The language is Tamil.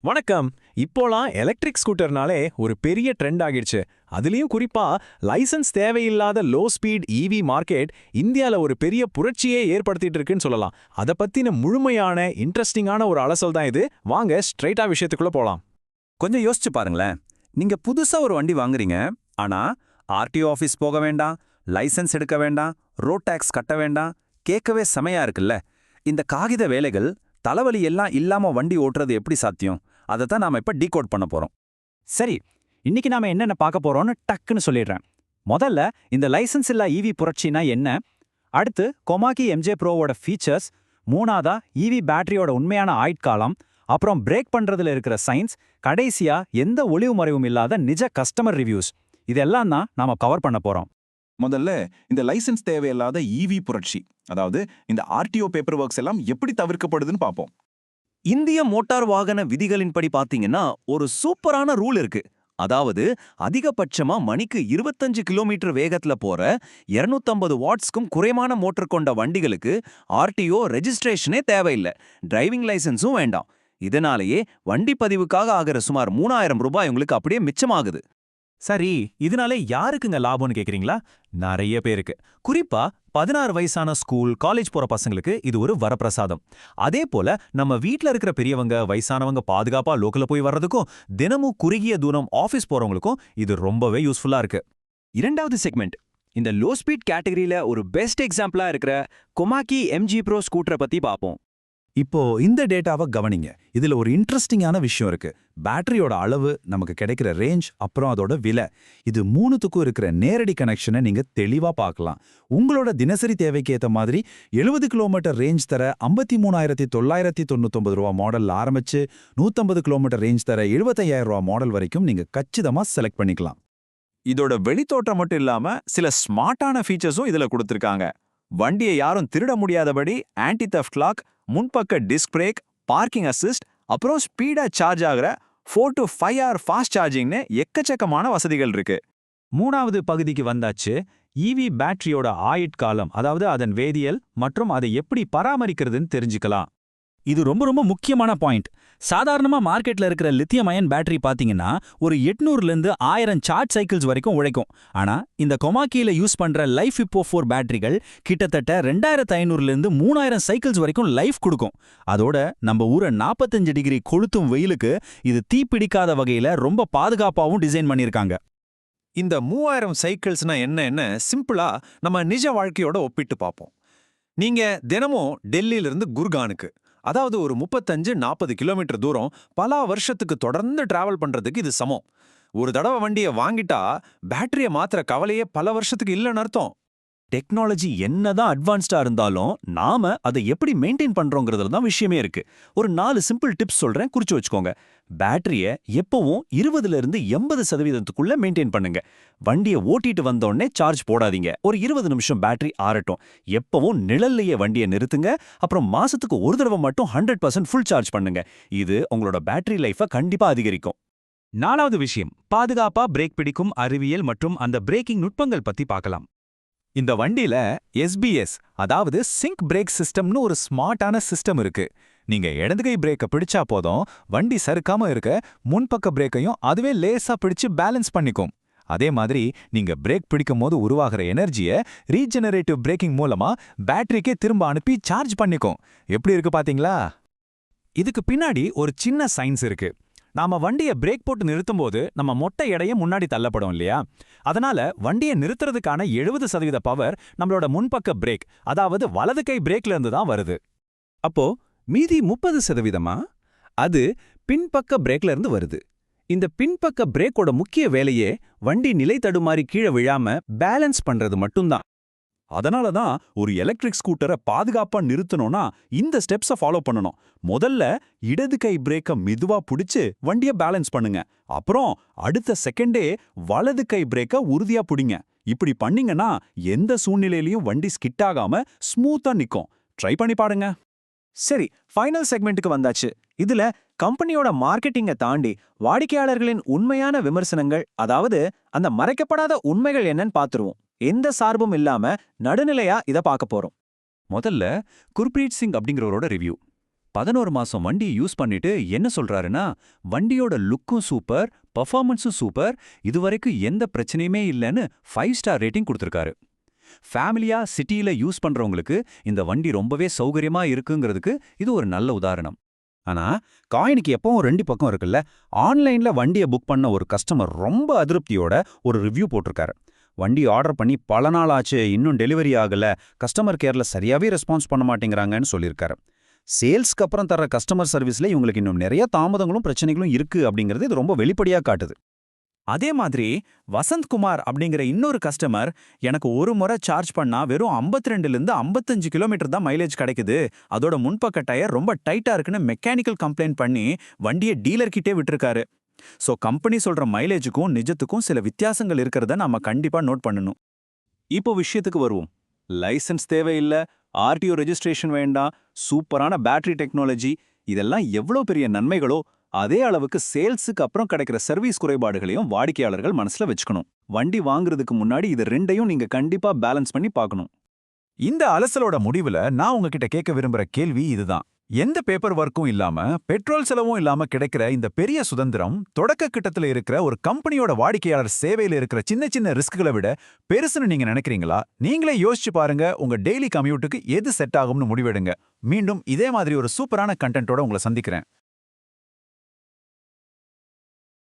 வணக்கம். இப்போலாம் எலக்ட்ரிக் ஸ்கூட்டர்னாலே ஒரு பெரிய ட்ரெண்ட் ஆகிடுச்சு. அதுலயும் குறிப்பா லைசென்ஸ் தேவையில்லாத லோ ஸ்பீட் ஈவி மார்க்கெட் இந்தியால ஒரு பெரிய புரட்சியே ஏற்படுத்திட்டு இருக்குன்னு சொல்லலாம். அத பத்தின முழுமையான இன்ட்ரெஸ்டிங்கான ஒரு அலசல் தான் இது. வாங்க ஸ்ட்ரைட்டா விஷயத்துக்குள்ள போலாம். கொஞ்சம் யோசிச்சு பாருங்களேன். நீங்க புதுசா ஒரு வண்டி வாங்குறீங்க. ஆனா ஆர்டிஓ ஆஃபீஸ் போக வேண்டாம், லைசென்ஸ் எடுக்க வேண்டாம், ரோட் டாக்ஸ் கட்ட வேண்டாம். கேட்கவே செமையா இருக்குல்ல? இந்த காகித வேலைகள், தலைவலி எல்லாம் இல்லாம வண்டி ஓட்டுறது எப்படி சாத்தியம்? அதைத்தான் நாம இப்ப டீகோட் பண்ண போறோம். சரி, இன்னைக்கு நாம என்னென்ன பார்க்க போறோம்னு டக்குன்னு சொல்லிடுறேன். முதல்ல இந்த லைசென்ஸ் இல்லா ஈவி புரட்சினா என்ன, அடுத்து கொமாக்கி எம்ஜே ப்ரோவோட ஃபீச்சர்ஸ், மூணாவதா ஈவி பேட்டரியோட உண்மையான ஆயுட்காலம், அப்புறம் பிரேக் பண்றதுல இருக்கிற சயின்ஸ், கடைசியா எந்த ஒளிவு மறைவும் இல்லாத நிஜ கஸ்டமர் ரிவ்யூஸ். இதெல்லாம் தான் நாம கவர் பண்ண போறோம். முதல்ல இந்த லைசென்ஸ் தேவையில்லாத ஈவி புரட்சி, அதாவது இந்த ஆர்டிஓ பேப்பர் ஒர்க்ஸ் எல்லாம் எப்படி தவிர்க்கப்படுதுன்னு பார்ப்போம். இந்திய மோட்டார் வாகன விதிகளின்படி பாத்தீங்கன்னா ஒரு சூப்பரான ரூல் இருக்கு. அதாவது அதிகபட்சமா மணிக்கு 25 கிலோமீட்டர் வேகத்துல போற 250 வாட்ஸ்க்கும் குறைவான மோட்டர் கொண்ட வண்டிகளுக்கு ஆர்டிஓ ரெஜிஸ்ட்ரேஷனே தேவையில்லை, டிரைவிங் லைசென்ஸும் வேண்டாம். இதனாலேயே வண்டி பதிவுக்காக ஆகிற சுமார் 3000 ரூபாய் உங்களுக்கு அப்படியே மிச்சமாகுது. சரி, இதனால யாருக்குங்க லாபம்னு கேக்குறீங்களா? நிறைய பேருக்கு. குறிப்பா 16 வயசான ஸ்கூல், காலேஜ் போற பசங்களுக்கு இது ஒரு வரப்பிரசாதம். அதே போல நம்ம வீட்ல இருக்கிற பெரியவங்க, வயசானவங்க பாதுகாப்பா லோக்கல்ல போய் வர்றதுக்கும், தினமும் குறுகிய தூரம் ஆபீஸ் போறவங்களுக்கும் இது ரொம்பவே யூஸ்ஃபுல்லா இருக்கு. இரண்டாவது செக்மெண்ட், இந்த லோ ஸ்பீட் கேட்டகரியில ஒரு பெஸ்ட் எக்ஸாம்பிளா இருக்கிற கொமாக்கி எம்ஜி ப்ரோ ஸ்கூட்டரை பத்தி பார்ப்போம். இப்போ இந்த டேட்டாவை கவனிங்க. இதுல ஒரு இன்ட்ரெஸ்டிங்கான விஷயம் இருக்கு. பேட்டரியோட அளவு, நமக்கு கிடைக்கிற ரேஞ்ச், அப்புறம் அதோட விலை, இது மூணுத்துக்கும் இருக்கிற நேரடி கனெக்ஷனை நீங்க தெளிவா பார்க்கலாம். உங்களோட தினசரி தேவைக்கு ஏத்த மாதிரி 70 கிலோமீட்டர் ரேஞ்ச் தர 53,999 ரூபா மாடல் ஆரம்பிச்சு 150 கிலோமீட்டர் ரேஞ்ச் தர 75,000 ரூபா மாடல் வரைக்கும் நீங்க கச்சிதமா செலக்ட் பண்ணிக்கலாம். இதோட வெளித்தோற்றம் மட்டும் இல்லாம சில ஸ்மார்ட்டான ஃபீச்சர்ஸும் இதுல கொடுத்திருக்காங்க. வண்டியை யாரும் திருட முடியாதபடி ஆன்டி தெஃப்ட் லாக், முன்பக்க டிஸ்க் பிரேக், பார்க்கிங் அசிஸ்ட், அப்புறம் ஸ்பீடா சார்ஜ் ஆகிற 4 to 5 hour ஃபாஸ்ட் சார்ஜிங்னு எக்கச்சக்கமான வசதிகள் இருக்கு. மூணாவது பகுதிக்கு வந்தாச்சு. ஈவி பேட்டரியோட ஆயுட்காலம், அதாவது அதன் வேதியியல் மற்றும் அதை எப்படி பராமரிக்கிறதுன்னு தெரிஞ்சுக்கலாம். இது ரொம்ப ரொம்ப முக்கியமான பாயிண்ட். சாதாரணமா மார்க்கெட்ல இருக்கிற லித்தியம் அயன் பேட்டரி பாத்தீங்கன்னா ஒரு 800லேருந்து 1000 சார்ஜ் சைக்கிள்ஸ் வரைக்கும் உழைக்கும். ஆனா இந்த கொமாக்கியில யூஸ் பண்ற லைஃப் இப்போ 4 பேட்டரிகள் கிட்டத்தட்ட 2500லேருந்து 3000 சைக்கிள்ஸ் வரைக்கும் லைஃப் கொடுக்கும். அதோட நம்ம ஊரை 45 டிகிரி கொளுத்தும் வெயிலுக்கு இது தீப்பிடிக்காத வகையில ரொம்ப பாதுகாப்பாவும் டிசைன் பண்ணியிருக்காங்க. இந்த 3000 சைக்கிள்ஸ்னா என்னன்னு சிம்பிளா நம்ம நிஜ வாழ்க்கையோட ஒப்பிட்டு பார்ப்போம். நீங்க தினமும் டெல்லியிலிருந்து குர்கானுக்கு, அதாவது ஒரு 35-40 கிலோமீட்டர் தூரம் பல வருஷத்துக்கு தொடர்ந்து டிராவல் பண்றதுக்கு இது சமம். ஒரு தடவை வண்டியை வாங்கிட்டா பேட்டரியை மாத்திர கவலையே பல வருஷத்துக்கு இல்லைன்னு அர்த்தம். டெக்னாலஜி என்னதான் அட்வான்ஸ்டா இருந்தாலும் நாம அதை எப்படி மெயின்டைன் பண்றோங்கிறதுல தான் விஷயமே இருக்கு. ஒரு 4 சிம்பிள் டிப்ஸ் சொல்றேன், குறிச்சு வச்சுக்கோங்க. பேட்டரியை எப்பவும் 20லேருந்து 80% மெயின்டைன் பண்ணுங்க. வண்டியை ஓட்டிட்டு வந்தோடனே சார்ஜ் போடாதீங்க. ஒரு 20 நிமிஷம் பேட்டரி ஆறட்டும். எப்பவும் நிழல்லையே வண்டியை நிறுத்துங்க. அப்புறம் மாசத்துக்கு ஒரு தடவை மட்டும் 100% ஃபுல் சார்ஜ் பண்ணுங்க. இது உங்களோட பேட்டரி லைஃபை கண்டிப்பா அதிகரிக்கும். நாலாவது விஷயம், பாதுகாப்பா பிரேக் பிடிக்கும் அறிவியல் மற்றும் அந்த பிரேக்கிங் நுட்பங்கள் பத்தி பார்க்கலாம். இந்த வண்டியில SBS, அதாவது சிங்க் பிரேக் சிஸ்டம்னு ஒரு ஸ்மார்ட்டான சிஸ்டம் இருக்கு. நீங்க இடது கை பிரேக்கை பிடிச்சா போதும், வண்டி சறுக்காம இருக்க முன்பக்க பிரேக்கையும் அதுவே லேசா பிடிச்சு பேலன்ஸ் பண்ணிக்கும். அதே மாதிரி நீங்க பிரேக் பிடிக்கும் போது உருவாகிற எனர்ஜியை ரீஜெனரேட்டிவ் பிரேக்கிங் மூலமா பேட்டரிக்கே திரும்ப அனுப்பி சார்ஜ் பண்ணிக்கும். எப்படி இருக்கு பாத்தீங்களா? இதுக்கு பின்னாடி ஒரு சின்ன சயின்ஸ் இருக்கு. நாம வண்டியை பிரேக் போட்டு நிறுத்தும்போது நம்ம மொட்டை எடையை முன்னாடி தள்ளப்படும் இல்லையா? அதனால வண்டியை நிறுத்துறதுக்கான 70% பவர் நம்மளோட முன்பக்க பிரேக், அதாவது வலது கை பிரேக்ல இருந்து தான் வருது. அப்போ மீதி 30%, அது பின்பக்க பிரேக்ல இருந்து வருது. இந்த பின்பக்க பிரேக்கோட முக்கிய வேலையே வண்டி நிலை தடுமாறி கீழே விழாம பேலன்ஸ் பண்றது மட்டும்தான். அதனால தான் ஒரு எலக்ட்ரிக் ஸ்கூட்டரை பாதுகாப்பா நிறுத்தணும்னா இந்த ஸ்டெப்ஸை ஃபாலோ பண்ணணும். முதல்ல இடது கை பிரேக்கை மெதுவா பிடிச்சு வண்டியை பேலன்ஸ் பண்ணுங்க. அப்புறம் அடுத்த செகண்டே வலது கை பிரேக்கை உறுதியா பிடிங்க. இப்படி பண்ணீங்கன்னா எந்த சூழ்நிலையிலையும் வண்டி ஸ்கிட் ஆகாம ஸ்மூத்தா நிக்கும். ட்ரை பண்ணி பாருங்க. சரி, ஃபைனல் செக்மெண்ட்டுக்கு வந்தாச்சு. இதுல கம்பெனியோட மார்க்கெட்டிங்கை தாண்டி வாடிக்கையாளர்களின் உண்மையான விமர்சனங்கள், அதாவது அந்த மறைக்கப்படாத உண்மைகள் என்னன்னு பார்த்துருவோம். எந்த சார்பும் இல்லாம நடுநிலையா இதை பார்க்க போறோம். முதல்ல குர்ப்ரீத் சிங் அப்படிங்கிறவரோட ரிவ்யூ. 11 மாசம் வண்டியை யூஸ் பண்ணிட்டு என்ன சொல்றாருன்னா, வண்டியோட லுக்கும் சூப்பர், பெர்ஃபார்மன்ஸும் சூப்பர், இதுவரைக்கும் எந்த பிரச்சனையுமே இல்லைன்னு 5 ஸ்டார் ரேட்டிங் கொடுத்திருக்காரு. ஃபேமிலியா சிட்டியில யூஸ் பண்றவங்களுக்கு இந்த வண்டி ரொம்பவே சௌகரியமா இருக்குங்கிறதுக்கு இது ஒரு நல்ல உதாரணம். ஆனா காயினுக்கு எப்பவும் 2 பக்கம் இருக்குல்ல. ஆன்லைன்ல வண்டியை புக் பண்ண ஒரு கஸ்டமர் ரொம்ப அதிருப்தியோட ஒரு ரிவ்யூ போட்டிருக்காரு. வண்டி ஆர்டர் பண்ணி பல நாள் ஆச்சு, இன்னும் டெலிவரி ஆகல, கஸ்டமர் கேர்ல சரியாவே ரெஸ்பான்ஸ் பண்ண மாட்டேங்கிறாங்கன்னு சொல்லியிருக்காரு. சேல்ஸ்க்கு அப்புறம் தர கஸ்டமர் சர்வீஸ்ல இவங்களுக்கு இன்னும் நிறைய தாமதங்களும் பிரச்சனைகளும் இருக்கு அப்படிங்கிறது இது ரொம்ப வெளிப்படையா காட்டுது. அதே மாதிரி வசந்த்குமார் அப்படிங்கிற இன்னொரு கஸ்டமர், எனக்கு ஒரு முறை சார்ஜ் பண்ணா வெறும் 52லிருந்து 55 கிலோமீட்டர் தான் மைலேஜ் கிடைக்குது, அதோட முன்பக்க டயர் ரொம்ப டைட்டா இருக்குன்னு மெக்கானிக்கல் கம்ப்ளைண்ட் பண்ணி வண்டியை டீலர்கிட்டே விட்டுருக்காரு. ஸோ கம்பெனி சொல்ற மைலேஜுக்கும் நிஜத்துக்கும் சில வித்தியாசங்கள் இருக்கிறத நாம கண்டிப்பா நோட் பண்ணணும். இப்போ விஷயத்துக்கு வருவோம். லைசென்ஸ் தேவையில்ல, ஆர்டிஓ ரெஜிஸ்ட்ரேஷன் வேண்டாம், சூப்பரான பேட்டரி டெக்னாலஜி, இதெல்லாம் எவ்வளோ பெரிய நன்மைகளோ அதே அளவுக்கு சேல்ஸுக்கு அப்புறம் கிடைக்கிற சர்வீஸ் குறைபாடுகளையும் வாடிக்கையாளர்கள் மனசுல வச்சுக்கணும். வண்டி வாங்குறதுக்கு முன்னாடி இது ரெண்டையும் நீங்க கண்டிப்பா பேலன்ஸ் பண்ணி பார்க்கணும். இந்த அலசலோட முடிவுல நான் உங்ககிட்ட கேட்க விரும்புற கேள்வி இதுதான். எந்த பேப்பர் ஒர்க்கும் இல்லாம, பெட்ரோல் செலவும் இல்லாம கிடைக்கிற இந்த பெரிய சுதந்திரம் தொடக்க கிட்டத்துல இருக்கிற ஒரு கம்பெனியோட வாடிக்கையாளர் சேவையில இருக்கிற சின்ன சின்ன ரிஸ்க்குகளை விட பெருசுன்னு நீங்க நினைக்கிறீங்களா? நீங்களே யோசிச்சு பாருங்க, உங்க டெய்லி கம்யூட்டுக்கு எது செட் ஆகும்னு முடிவெடுங்க. மீண்டும் இதே மாதிரி ஒரு சூப்பரான கண்டென்ட்டோட உங்களை சந்திக்கிறேன்.